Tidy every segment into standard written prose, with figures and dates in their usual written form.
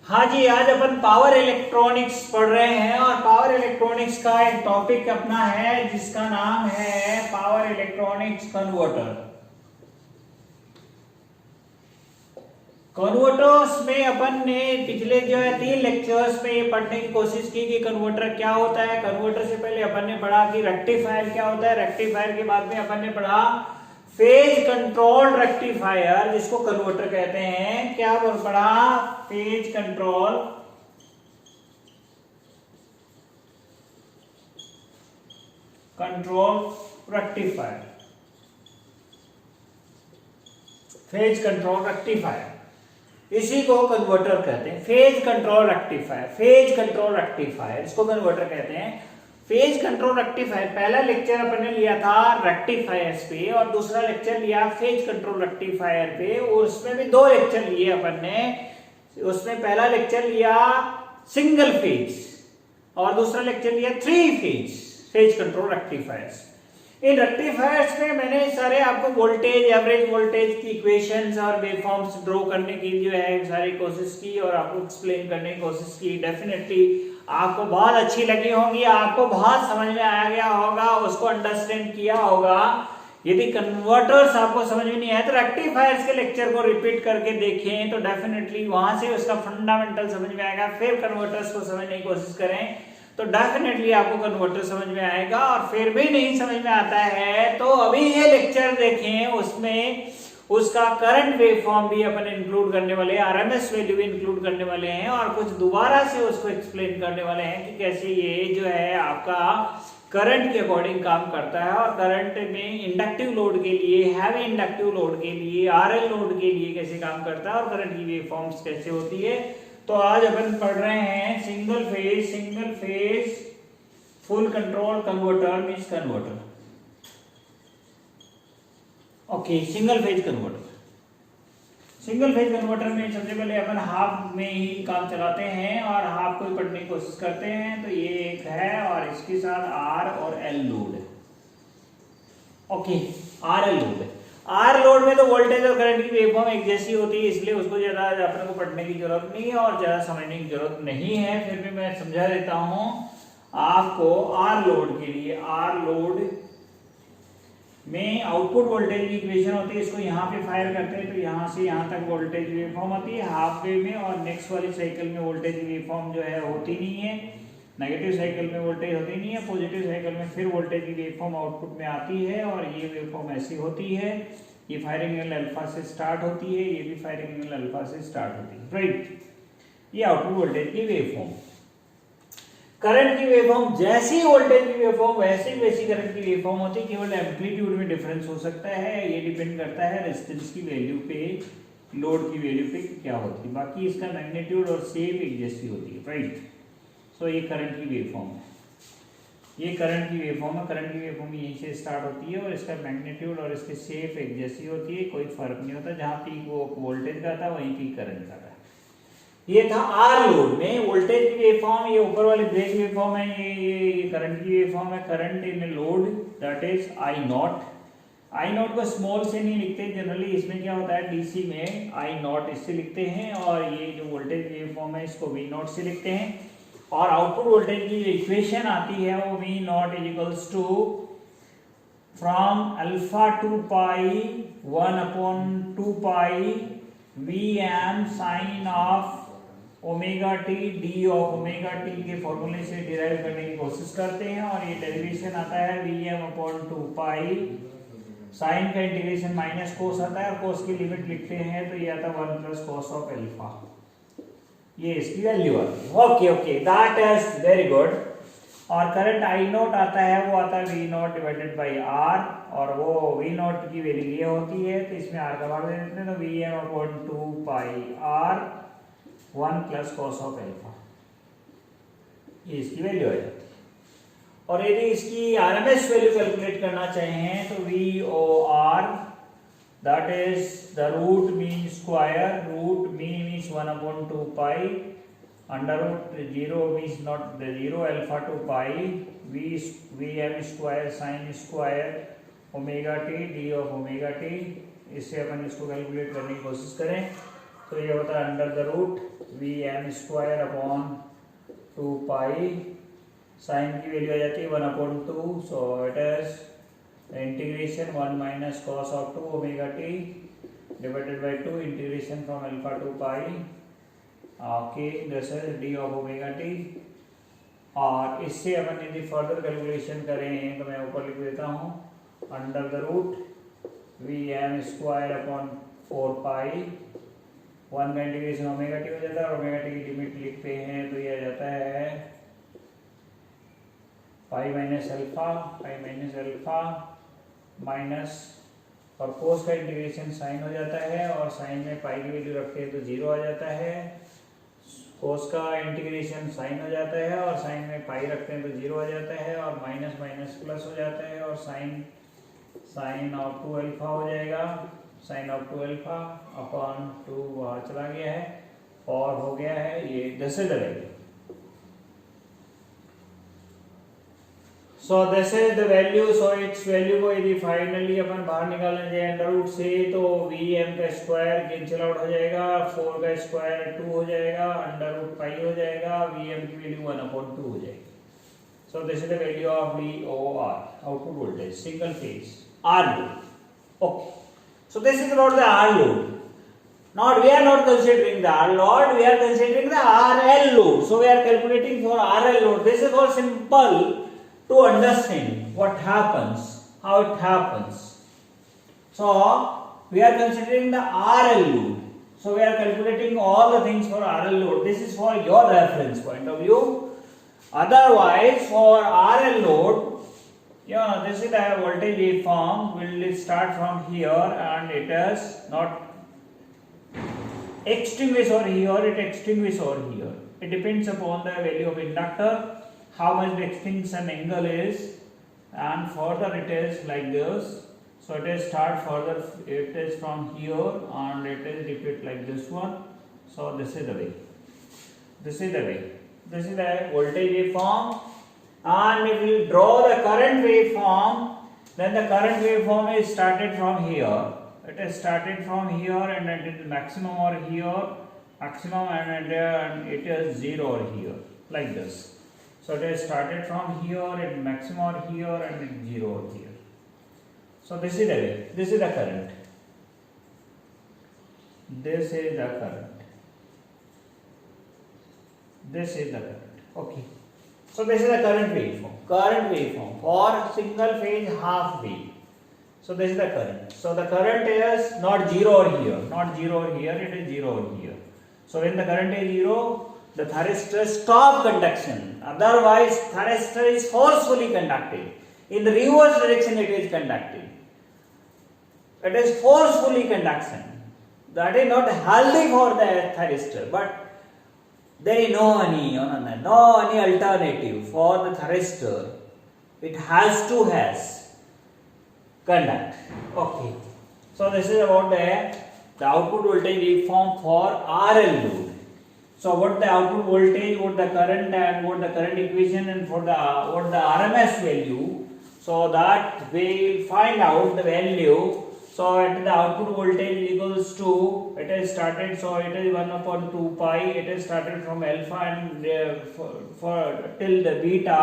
हाँ जी, आज अपन power electronics पढ़ रहे हैं और पावर इलेक्ट्रॉनिक्स का एक टॉपिक अपना है जिसका नाम है पावर इलेक्ट्रॉनिक्स कन्वर्टर। कन्वर्टर्स में अपन ने पिछले जो है 3 लेक्चर्स में ये पढ़ने की कोशिश की कि कन्वर्टर क्या होता है। कन्वर्टर से पहले अपन ने पढ़ा कि रेक्टिफायर क्या होता है, रेक्टिफायर के बाद में अपन ने पढ़ा फेज कंट्रोल रेक्टिफायर जिसको कन्वर्टर कहते हैं। क्या पढ़ा? Phase control rectifier, phase control rectifier, इसी को कन्वर्टर कहते हैं। Phase control rectifier, phase control rectifier इसको कन्वर्टर कहते हैं। फेज कंट्रोल रेक्टिफायर पहला लेक्चर अपन ने लिया था रेक्टिफायर्स पे और दूसरा लेक्चर लिया फेज कंट्रोल रेक्टिफायर पे, और उसमें भी 2 लेक्चर लिए अपन ने। उसमें पहला लेक्चर लिया सिंगल फेज और दूसरा लेक्चर लिया 3 फेज कंट्रोल रेक्टिफायर्स। इन रेक्टिफायर्स में मैंने सारे आपको वोल्टेज, एवरेज वोल्टेज की इक्वेशंस और वेवफॉर्म्स ड्रॉ करने की जो है सारी कोशिश की और आपको एक्सप्लेन करने की कोशिश की। डेफिनेटली आपको बहुत अच्छी लगी होंगी, आपको बहुत समझ में आ गया होगा, उसको अंडरस्टैंड किया होगा। यदि कन्वर्टर्स आपको समझ में नहीं आया तो रेक्टिफायर्स के लेक्चर को रिपीट करके देखें तो डेफिनेटली वहां से उसका फंडामेंटल समझ में आएगा। फिर कन्वर्टर्स को समझने की कोशिश करें तो डेफिनेटली आपको कन्वर्टर समझ में आएगा। और फिर भी नहीं समझ में आता है तो अभी ये लेक्चर देखें, उसमें उसका करंट वेवफॉर्म भी अपन इंक्लूड करने वाले हैं, आरएमएस वैल्यू भी इंक्लूड करने वाले हैं और कुछ दोबारा से उसको एक्सप्लेन करने वाले हैं कि कैसे ये जो है आपका करंट के अकॉर्डिंग काम करता है और करंट में इंडक्टिव लोड के लिए, हैवी इंडक्टिव लोड के लिए, आरएल लोड के लिए कैसे काम करता है और करंट की वेवफॉर्म्स कैसे होती है। तो आज अपन पढ़ रहे हैं single phase full control converter means converter. Okay, single phase converter में सबसे पहले अपन हाफ में ही काम चलाते हैं और हाफ को ही पढ़ने की कोशिश करते हैं। तो ये एक है और इसके साथ आर और एल लोड है। ओके, आर एल लोड है। आर लोड में तो वोल्टेज और करंट की वेवफॉर्म एक जैसी होती है, इसलिए उसको ज्यादा अपने को पढ़ने की जरूरत नहीं है और ज्यादा समझने की जरूरत नहीं है। फिर भी मैं समझा देता हूं आपको। आर लोड के लिए, आर लोड में आउटपुट वोल्टेज की इक्वेशन होती है, इसको यहाँ पे फायर करते हैं तो यहाँ से यहाँ तक वोल्टेज वेवफॉर्म होती है हाफ वेव में, और नेक्स्ट वाली साइकिल में वोल्टेज वेवफॉर्म जो है होती नहीं है। नेगेटिव साइकिल में वोल्टेज होती नहीं है, पॉजिटिव साइकिल में फिर वोल्टेज की वेवफॉर्म आउटपुट में आती है और ये वेवफॉर्म ऐसी होती है। ये फायरिंग एंगल अल्फा से स्टार्ट होती है, ये भी फायरिंग एंगल अल्फा से स्टार्ट होती है, राइट। ये आउटपुट वोल्टेज की वेवफॉर्म। करंट की वेवफॉर्म जैसी वोल्टेज की वेवफॉर्म वैसी करंट की वेवफॉर्म होती है, केवल एम्पलीट्यूड में डिफरेंस हो सकता है। ये डिपेंड करता है रेजिस्टेंस की वैल्यू पे, लोड की वैल्यू पे क्या होती है। बाकी इसका मैग्नीट्यूड और शेप एक जैसी होती है, राइट। सो ये करंट की वेवफॉर्म है, ये करंट की वेवफॉर्म है। करंट की वेवफॉर्म यहीं से स्टार्ट होती है और इसका मैग्नीट्यूड और इसकी शेप एक जैसी होती है, कोई फर्क नहीं होता। जहां पीक वो वोल्टेज का था वहीं पीक करंट का था। ये था आर लोड में वोल्टेज की वेवफॉर्म। ये ऊपर वाली ब्रेक वेवफॉर्म है, ये करंट की वेवफॉर्म है। Current in load that is I not. I not को स्मॉल से नहीं लिखते जनरली, इसमें क्या होता है डीसी में आई नॉट इससे लिखते हैं और ये जो वोल्टेज वेवफॉर्म है इसको वी नॉट से लिखते हैं। और आउटपुट वोल्टेज की जो इक्वेशन आती है वो V not is equals to from alpha to pi 1/2 pi V m sine of omega t d of omega t के फॉर्मूले से डिराइव करने की कोशिश करते हैं और ये डेरिवेशन आता है Vm/2 पाई। साइन का इंटीग्रेशन माइनस कोस आता है और कोस की लिमिट लिखते हैं तो ये आता है 1 प्लस कोस ऑफ अल्फा। ये इसकी वैल्यू आती है। Okay, that is very good. और करंट आई नोट आता है, वो आता है V not divided by R और वो वी नॉट की वैल्यू ये होती है तो इसमें आर का भाग दे देते हैं तो Vm/2 pi R 1 plus cos of alpha, ये इसकी वैल्यू आ जाती है। और यदि इसकी आरएमएस वैल्यू कैलकुलेट करना चाहें तो VOR that is the root mean square, root mean means 1/2 pi, under root 0 means not the 0 alpha to pi Vm square sine square omega t d of omega t. इससे अपन इसको calculate करने की कोशिश करें तो ये होता है under the root V m square upon 2 pi, sine की वैल्यू आ जाती है 1/2, so it is integration 1 minus cos of 2 omega t divided by 2 integration from alpha to pi, okay this is d of omega t. और इससे अपन यदि further calculation करें तो मैं ऊपर लिख देता हूँ under the root V m square upon 4 pi, 1 का इंटीग्रेशन ओमेगा टी हो जाता है और ओमेगा टी की लिमिट लिखते हैं तो ये आ जाता है पाई माइनस अल्फा माइनस, और कोस का इंटीग्रेशन साइन हो जाता है और साइन में पाई की वैल्यू रखते हैं तो 0 आ जाता है, कोस का इंटीग्रेशन साइन हो जाता है और साइन में पाई रखते हैं तो 0 आ जाता है और माइनस माइनस प्लस हो जाता है और साइन ऑफ 2 अल्फा हो जाएगा, साइन ऑफ 2 अल्फा अपॉन 2 वहाँ चला गया है और हो गया है ये this is the value. So this is the value. So it's value को यदि फाइनली अपन बाहर निकालने जाए अंडर रूट से तो वी एम का स्क्वायर कैंसिल आउट हो जाएगा, 4 का स्क्वायर 2 हो जाएगा, अंडर रूट पाई हो जाएगा, वी एम की वैल्यू 1/2 हो जाएगी। So this is the value of V O R, output voltage single phase R load. Okay, so this is about the R load. Now we are not considering the R load, we are considering the RL load. So we are calculating for RL load. This is all simple to understand what happens, how it happens. So we are considering the RL load. So we are calculating all the things for RL load. This is for your reference point of view. Otherwise for RL load, this is the voltage waveform. Will start from here and it is not extinguish over here, it extinguish over here. It depends upon the value of inductor, how much the extinction angle is, and further it is like this. So it is start further, it is from here and it is repeat like this one. So this is the way. This is the way. This is the voltage waveform. And if we draw the current waveform, then the current waveform is started from here. It is started from here and it is maximum over here, maximum and it is 0 over here, like this. So it is started from here and maximum over here and it is 0 over here. So this is the way. This is the current. This is the current. This is the current. Okay. So this is the current waveform for single phase half wave. So this is the current. So the current is not 0 over here, it is 0 over here. So when the current is 0, the thyristor stop conduction. Otherwise thyristor is forcefully conducting. In the reverse direction it is conducting. It is forcefully conduction. That is not healthy for the thyristor, but there is no any alternative for the thyristor. It has to conduct. Okay. So this is about the output voltage waveform for RL load. So what the output voltage, what the current and what the current equation and for the what the RMS value. So that we will find out the value. So at the output voltage equals to, it is started, so it is 1/2 pi, it is started from alpha and for till the beta.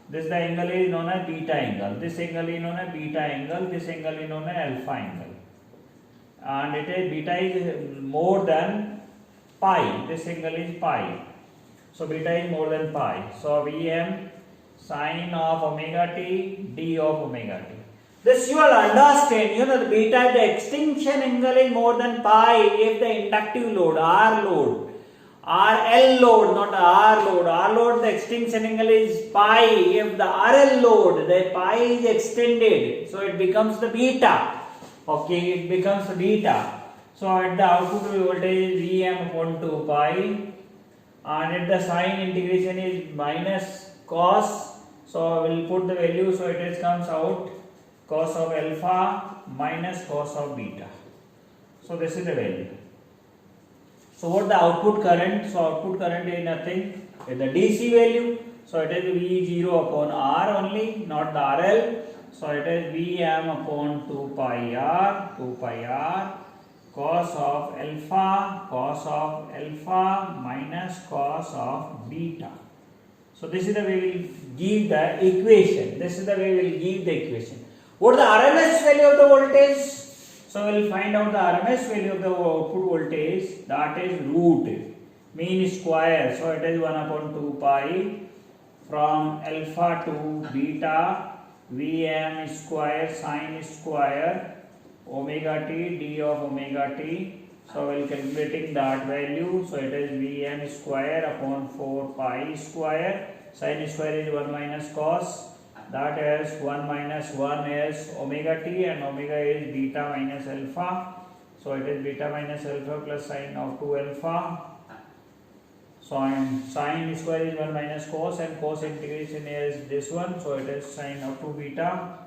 This the angle is known as beta angle, this angle is known as beta angle, this angle is known as alpha angle, and it is beta is more than pi, this angle is pi, so beta is more than pi. So Vm sine of omega t, d of omega t. This you will understand, the beta, the extinction angle is more than pi if the inductive load, R load, RL load, not R load, the extinction angle is pi. If the RL load, the pi is extended, so it becomes the beta. Okay, it becomes the beta. So at the output voltage is Vm upon 2 pi, and at the sign integration is minus cos. So we will put the value, so it is comes out cos of alpha minus cos of beta. So this is the value. So what the output current? So output current is nothing, is the DC value. So it is V0 upon R only, not the RL. So it is Vm upon 2 pi R cos of alpha minus cos of beta. So this is the way we will give the equation. This is the way we will give the equation. What is the RMS value of the voltage? So we will find out the RMS value of the output voltage, that is root mean square. So it is 1 upon 2 pi from alpha to beta Vm square sin square omega t d of omega t. So we will calculating that value. So it is Vm square upon 4 pi square. Sin square is 1 minus cos. That is 1 minus 1 is omega t, and omega is beta minus alpha. So it is beta minus alpha plus sin of 2 alpha. So sin square is 1 minus cos, and cos integration is this one. So it is sin of 2 beta.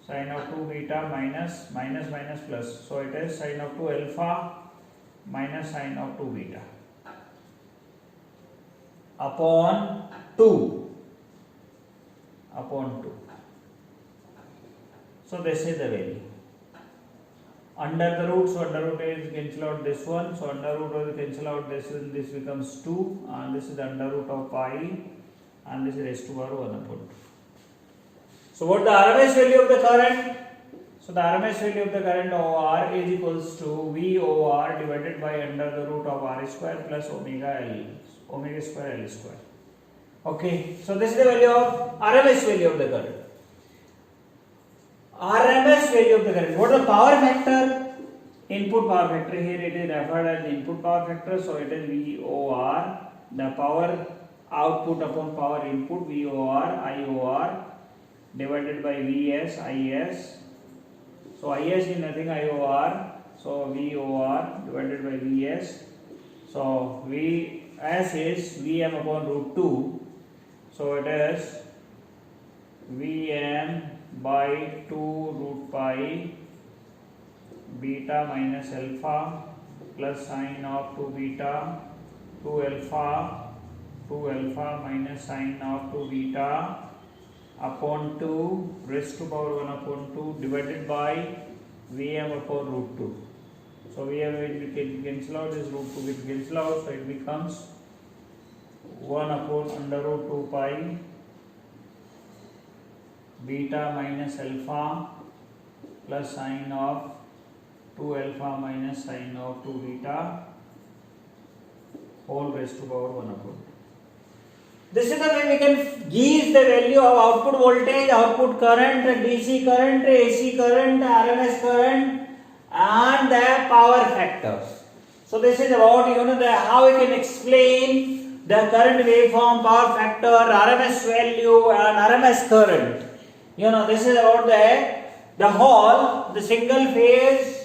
Sin of 2 beta minus plus. So it is sin of 2 alpha minus sin of 2 beta upon 2. So this is the value. Under the root, so under root is cancel out this one. So under root will cancel out this, and this becomes 2, and this is the under root of pi, and this is raised to power 1 upon 2. So what the RMS value of the current? So the RMS value of the current OR is equals to VOR divided by under the root of R square plus omega square L square. Okay, so this is the value of RMS value of the current. RMS value of the current. What is the power factor? Input power factor. Here it is referred as the input power factor. So it is VOR, the power output upon power input, VOR, IOR divided by VS, IS. So IS is nothing, IOR. So VOR divided by VS. So VS is Vm upon root 2. So it is Vm by 2 root pi beta minus alpha plus sin of 2 beta 2 alpha minus sin of 2 beta upon 2 raised to power 1 upon 2 divided by Vm upon root 2. So Vm will cancel out, this root 2 will cancel out, so it becomes 1 upon under root 2 pi beta minus alpha plus sin of 2 alpha minus sin of 2 beta whole raised to power 1 upon 2. This is the way we can give the value of output voltage, output current, DC current, AC current, RMS current, and the power factors. So this is about how we can explain the current waveform, power factor, RMS value, and RMS current. This is about the whole, the single phase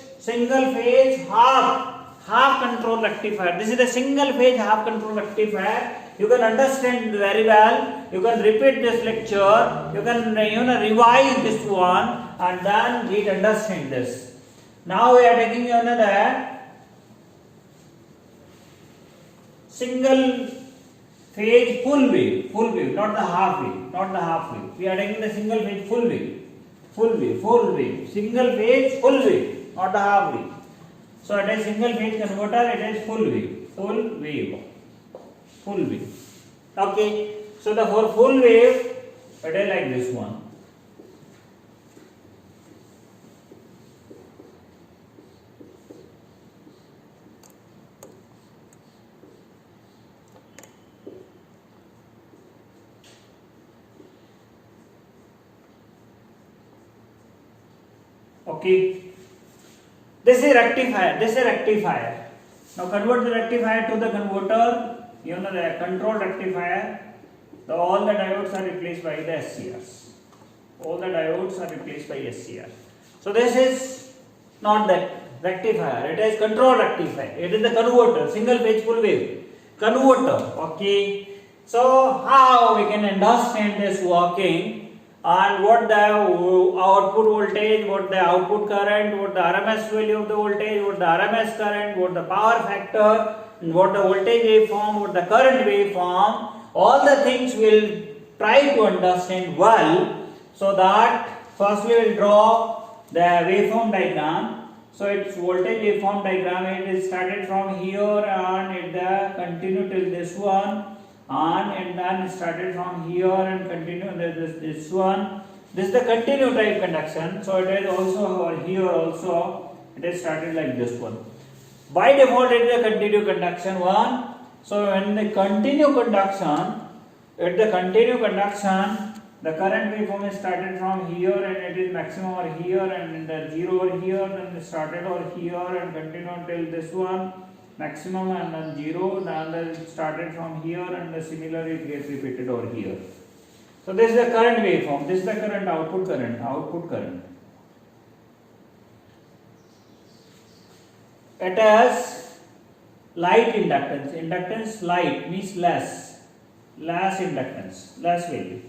half control rectifier. This is the single phase half control rectifier. You can understand very well. You can repeat this lecture. You can revise this one and then read understand this. Now we are taking the single phase full wave, not the half wave, We are taking the single phase full wave, single phase full wave, not the half wave. So it is single phase converter, it is full wave. Okay, so the for full wave, it is like this one. Okay, this is rectifier. Now convert the rectifier to the converter. The control rectifier. All the diodes are replaced by the SCRs. So this is not the rectifier. It is control rectifier. It is the converter. Single phase full wave converter. Okay. So how we can understand this working? And what the output voltage, what the output current, what the RMS value of the voltage, what the RMS current, what the power factor, what the voltage waveform, what the current waveform, all the things we'll try to understand well. So that first we will draw the waveform diagram. So its voltage waveform diagram, it is started from here and it continue till this one, and then it started from here and continue this one. This is the continue type conduction. So it is also over here also it is started like this one. By default it is a continue conduction one. So when the continue conduction, the current waveform is started from here and it is maximum over here and the zero over here, then it started over here and continue till this one maximum and then zero, then it started from here and the similarly it gets repeated over here. So this is the current waveform, this is the current, output current. It has light inductance light means less inductance, less value.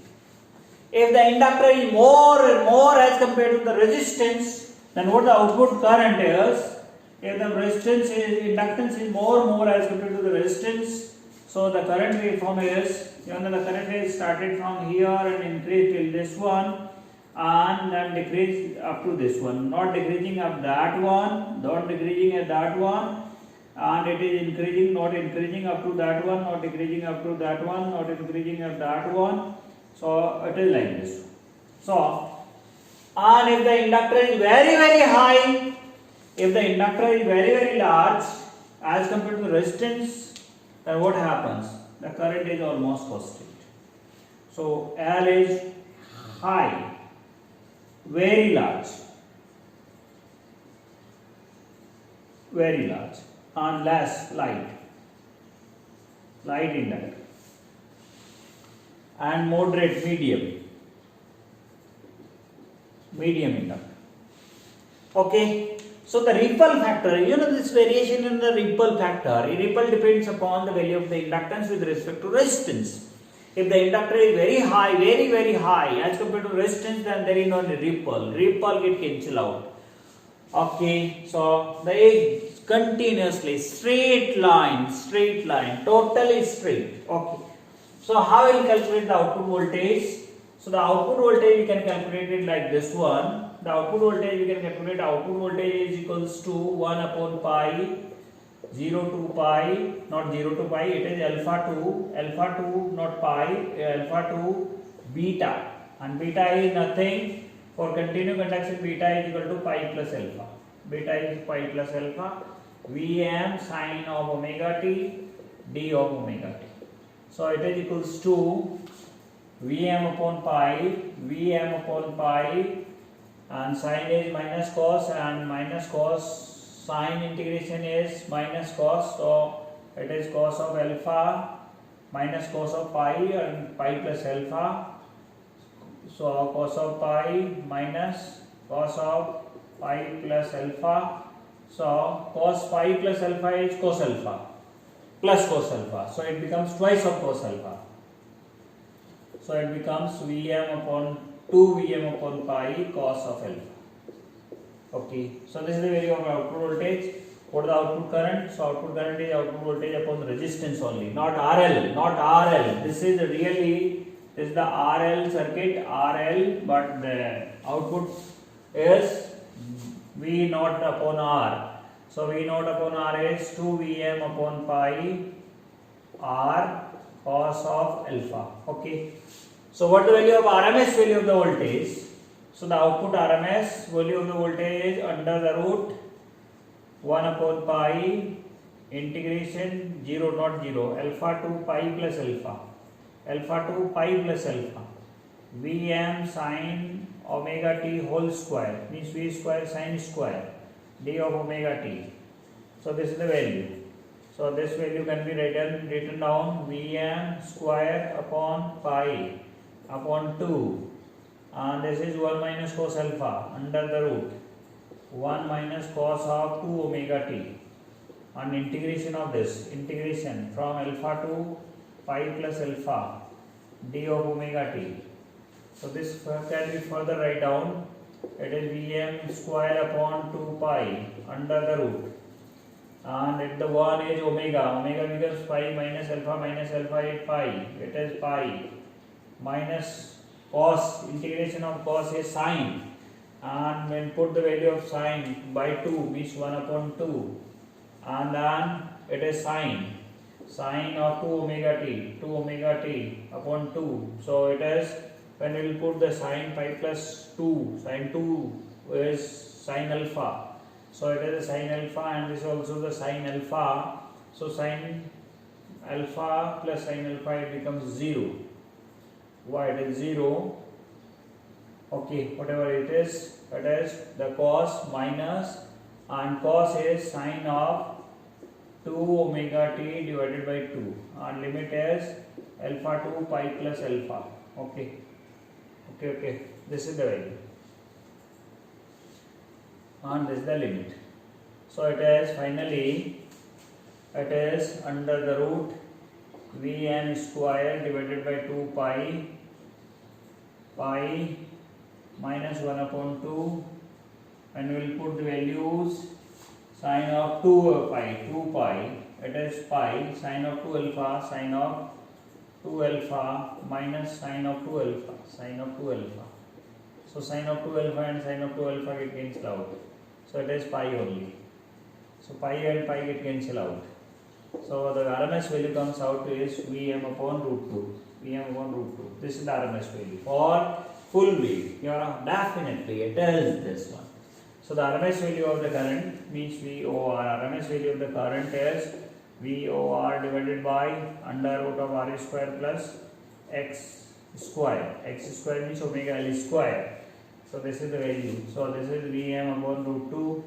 If the inductor is more as compared to the resistance, then what the output current is? If the inductance is more as compared to the resistance, so the current waveform is, even though the current is started from here and increased till this one and then decreased up to this one, not decreasing up that one, not decreasing at that one, and it is increasing, not increasing up to that one, not decreasing up to that one, not increasing at that one. So it is like this. So, and if the inductor is very high, if the inductor is very large as compared to the resistance, then what happens? The current is almost constant. So L is high, very large, and less light inductor, and moderate medium inductor. Okay, so the ripple factor, this variation in the ripple factor, ripple depends upon the value of the inductance with respect to resistance. If the inductor is very high, very high as compared to resistance, then there is no ripple get cancelled out. Okay, so the continuously straight line, totally straight. Okay, so how will calculate the output voltage? So the output voltage we can calculate it like this one. The output voltage we can calculate, output voltage is equals to 1 upon pi 0 to pi, not 0 to pi, it is alpha to not pi, alpha to beta, and beta is nothing. For continuous conduction, beta is equal to pi plus alpha. Beta is pi plus alpha, Vm sine of omega t, d of omega t. So it is equals to Vm upon pi, and sine is minus cos, and minus cos, sine integration is minus cos, so it is cos of alpha minus cos of pi and pi plus alpha. So cos of pi minus cos of pi plus alpha. So cos pi plus alpha is cos alpha plus cos alpha. So it becomes twice of cos alpha. So it becomes Vm upon 2 Vm upon pi cos of alpha. Okay, so this is the value of output voltage. What is the output current? So output current is output voltage upon resistance only, not RL. This is really, this is the RL circuit, but the output is V naught upon R. So V naught upon R is 2 Vm upon pi R cos of alpha. Okay. So what the value of RMS value of the voltage? So the output RMS value of the voltage is under the root 1 upon pi integration 0 not 0 alpha to pi plus alpha Vm sine omega t whole square means V square sine square d of omega t. So this is the value. So this value can be written down Vm square upon pi upon 2, and this is 1 minus cos alpha under the root 1 minus cos of 2 omega t, and integration of this, integration from alpha to pi plus alpha d of omega t. So this can be further write down, it is Vm square upon 2 pi under the root, and at the 1 is omega becomes pi minus alpha is pi, it is pi minus cos, integration of cos is sine, and when put the value of sine by 2 means 1 upon 2, and then it is sine of 2 omega t upon 2. So it is, when we will put the sine pi plus 2, sine 2 is sine alpha. So it is a sine alpha, and this is also the sine alpha. So sine alpha plus sine alpha, it becomes 0. Why it is 0? Okay, whatever it is the cos minus, and cos is sine of 2 omega t divided by 2, and limit is alpha to pi plus alpha. Okay, this is the value, and this is the limit. So it is finally, it is under the root Vn square divided by 2 pi minus 1 upon 2, and we will put the values. Sine of 2 pi, it is pi, sine of 2 alpha minus sine of 2 alpha. So sine of 2 alpha and sine of 2 alpha get cancelled out. So it is pi only. So pi and pi get cancelled out. So the RMS value comes out is Vm upon root 2. This is the RMS value for full wave. Definitely it is this one. So the RMS value of the current means VOR. RMS value of the current is VOR divided by under root of R square plus X square. X square means omega L square. So this is the value. So this is Vm upon root 2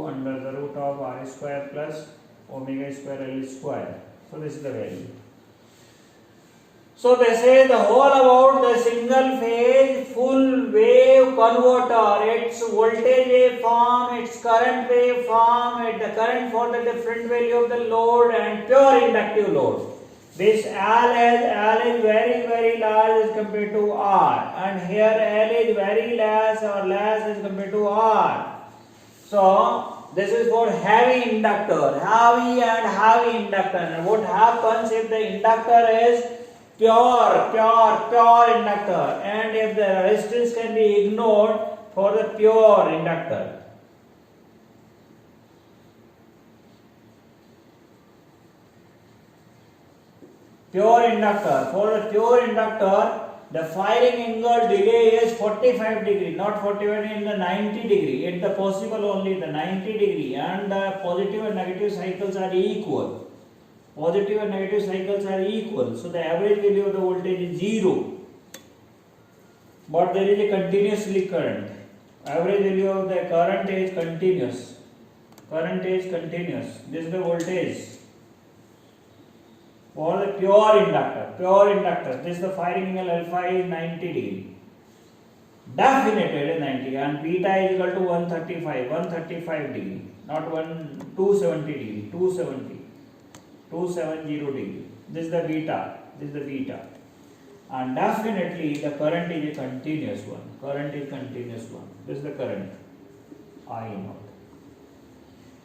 under the root of R square plus omega square L square. So this is the value. So this is the whole about the single phase full wave converter, its voltage waveform, its current waveform, the current for the different value of the load, and pure inductive load. This L is very large as compared to R, and here L is very less as compared to R. So this is for heavy inductor, heavy inductor. And what happens if the inductor is pure inductor, and if the resistance can be ignored for the pure inductor? For the pure inductor, the firing angle delay is 45 degree, not 45 in the 90 degree. It's the possible only the 90 degree, and the positive and negative cycles are equal. So the average value of the voltage is 0. But there is a continuously current. Average value of the current is continuous. This is the voltage. For the pure inductor, this is the firing angle alpha is 90 degree. Definitely 90, and beta is equal to 135 degree, not 270 degree, 270 degree. This is the beta. And definitely the current is a continuous one. This is the current I naught.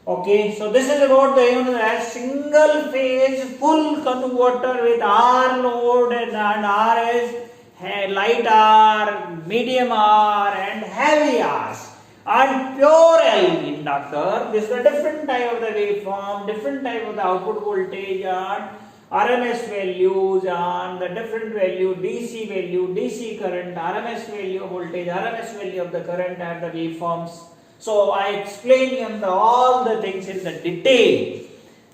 Okay, so this is about the single phase full converter with R load, and R is light R, medium R, and heavy R. And pure L inductor, this is a different type of the waveform, different type of the output voltage, and RMS values, and the different value, DC current, RMS value of voltage, RMS value of the current, and the waveforms. So I explained all the things in the detail.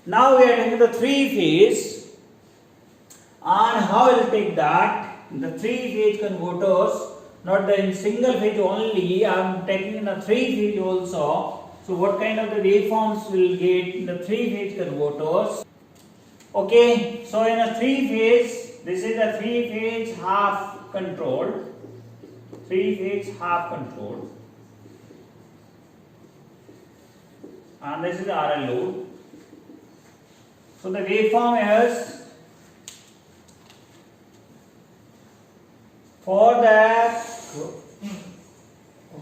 Now we are taking the 3-phase, and how we will take that, the 3-phase converters, not the in single phase only, I am taking in the 3-phase also. So what kind of the waveforms will get in the 3-phase converters? Okay, so in a 3-phase, this is a 3-phase half controlled. And this is the RL load. So the waveform is, for the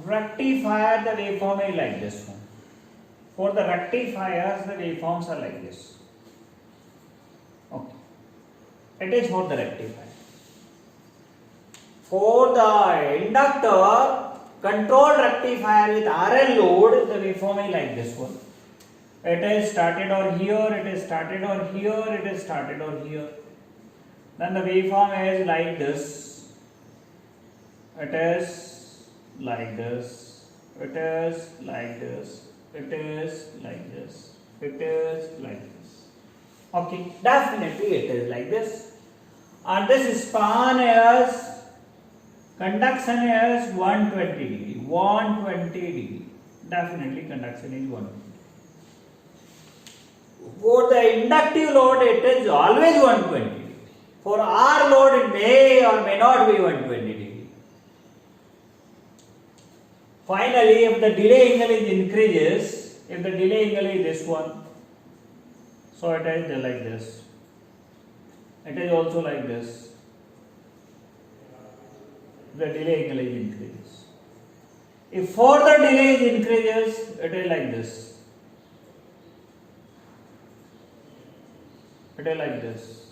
rectifier, the waveform is like this one. For the rectifiers, the waveforms are like this. Okay, it is for the rectifier. For the inductor, controlled rectifier with RL load, the waveform is like this one. It is started or here, it is started or here, it is started or here. Then the waveform is like this. It is like this. It is like this. It is like this. It is like this. Okay, definitely it is like this. And this span is, conduction is 120 degree. 120 degree. Definitely conduction is 120. For the inductive load, it is always 120 degree. For R load, it may or may not be 120 degree. Finally, if the delay angle is increases, if the delay angle is this one, so it is like this. It is also like this. The delay angle is increases. If further delay is increases, it is like this. It is like this.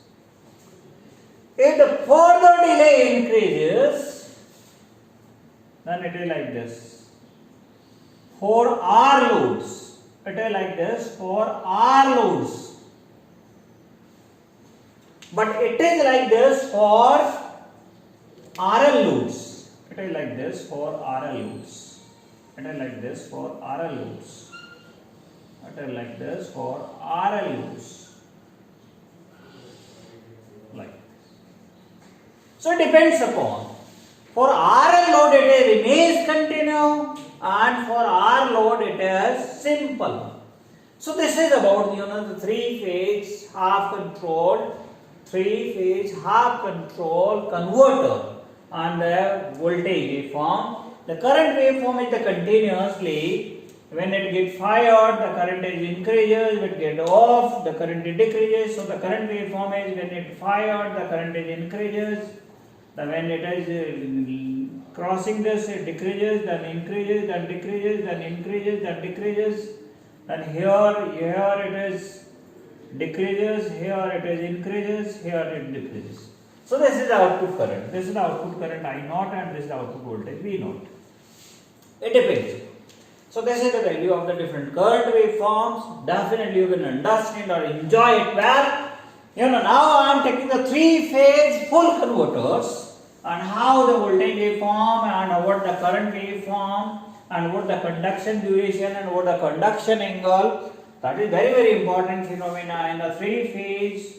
If the further delay increases, then it is like this. For R loads, it is like this for R loads. But it is like this for RL loads. It is like this for RL loads. It is like this for RL loads. It is like this for RL loads. Like this. So it depends upon. For RL load it remains continue, and for R load it is simple. So this is about the three-phase half controlled converter and the voltage waveform. The current waveform is the continuously. When it gets fired, the current is increases. When it gets off, the current is decreases. So the current waveform is when it fired, the current is increases. Then when it is crossing this, it decreases, then increases, then decreases, then increases, then decreases. Then here it is decreases, here it is increases, here it decreases. So this is the output current. This is the output current I0 and this is the output voltage V0. It depends. So this is the value of the different current waveforms. Definitely you can understand or enjoy it well. Now I am taking the three-phase full converters and how the voltage waveform and what the current waveform and what the conduction duration and what the conduction angle. That is very, very important phenomena in the three-phase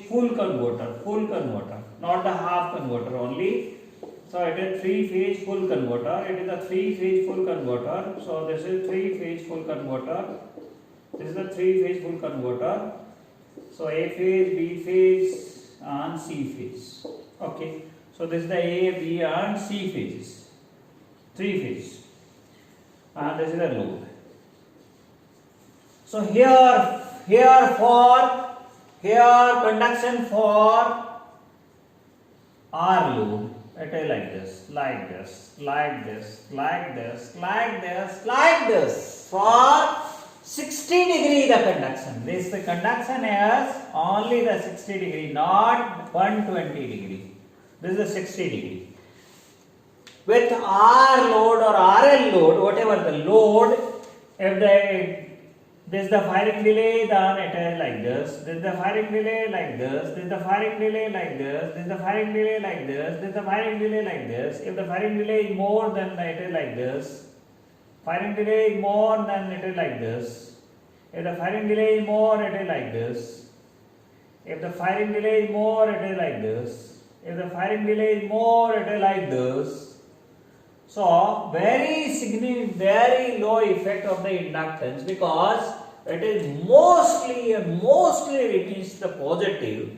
full converter, not the half converter only. So it is three-phase full converter. It is a three-phase full converter. So this is three-phase full converter. This is the three-phase full converter. So A phase, B phase, and C phase. Okay. So this is the A, B, and C phases. Three phase. And this is the load. So here conduction for R load. It is like this, like this, like this, like this, like this, like this. For 60 degree the conduction. The conduction is only the 60 degree, not 120 degree. This is the 60 degree. With R load or RL load, whatever the load, if this is the firing delay, then it is like this. This is the firing delay like this. This is the firing delay like this. This is the firing delay like this. This is the firing delay like this. If the firing delay is more, then it is like this. Firing delay is more, then it is like this. If the firing delay is more, it is like this. If the firing delay is more, it is like this. If the firing delay is more, it is like this. So very significant, very low effect of the inductance because it is mostly remains the positive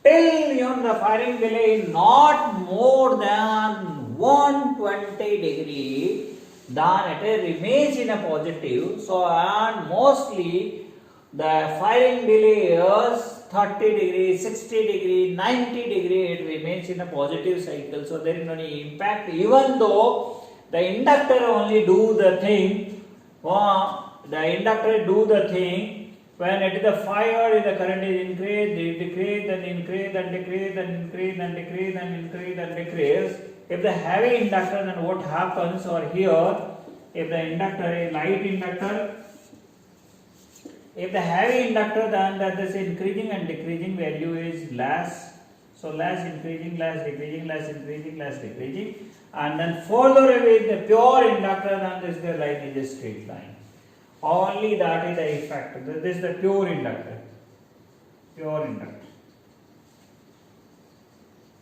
till the firing delay is not more than 120 degree, then it remains in a positive. So and mostly the firing delay is 30 degree, 60 degree, 90 degree, it remains in a positive cycle. So there is no impact, even though the inductor only do the thing, when it is the fired, the current is increased, decrease, then increase, then decrease, then increase, then decrease, then increase, then decrease. If the heavy inductor, then what happens over here? If the inductor, a light inductor, if the heavy inductor, then that this increasing and decreasing value is less. So less increasing, less decreasing, less increasing, less decreasing. And then further away the pure inductor, then this the line is a straight line. Only that is the effect. This is the pure inductor. Pure inductor.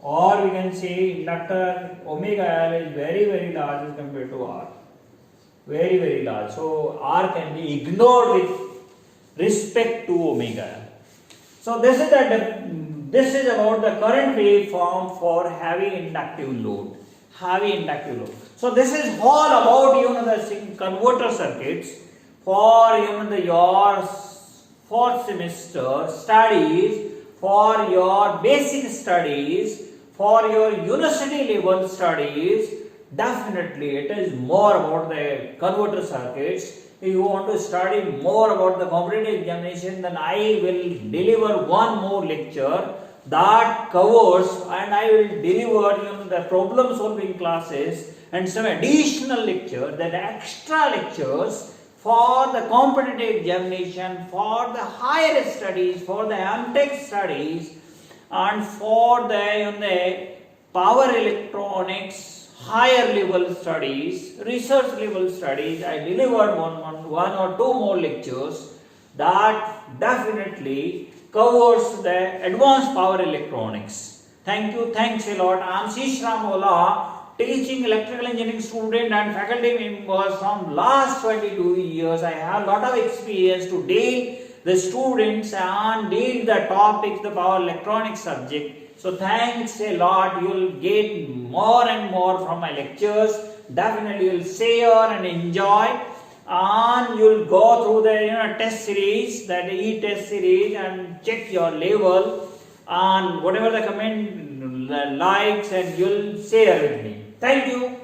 Or we can say inductor omega L is very, very large as compared to R. Very, very large. So R can be ignored with respect to omega L. So this is about the current waveform for heavy inductive load. Heavy inductive load. So this is all about the converter circuits for your fourth semester studies, for your basic studies, for your university level studies. Definitely it is more about the converter circuits. If you want to study more about the competitive examination, then I will deliver one more lecture that covers, and I will deliver the problem solving classes and some additional lecture, that extra lectures for the competitive examination, for the higher studies, for the MTech studies, and for the power electronics higher level studies, research level studies. I delivered one or two more lectures that definitely covers the advanced power electronics. Thank you. Thanks a lot. I am Sheesh Ramola, teaching electrical engineering student and faculty members from last 22 years. I have a lot of experience to deal the students and deal the topics, the power electronics subject. So thanks a lot. You will get more and more from my lectures. Definitely you will share and enjoy, and you will go through the test series, that e-test series, and check your level, and whatever the comment, likes, and you will share with me. Thank you.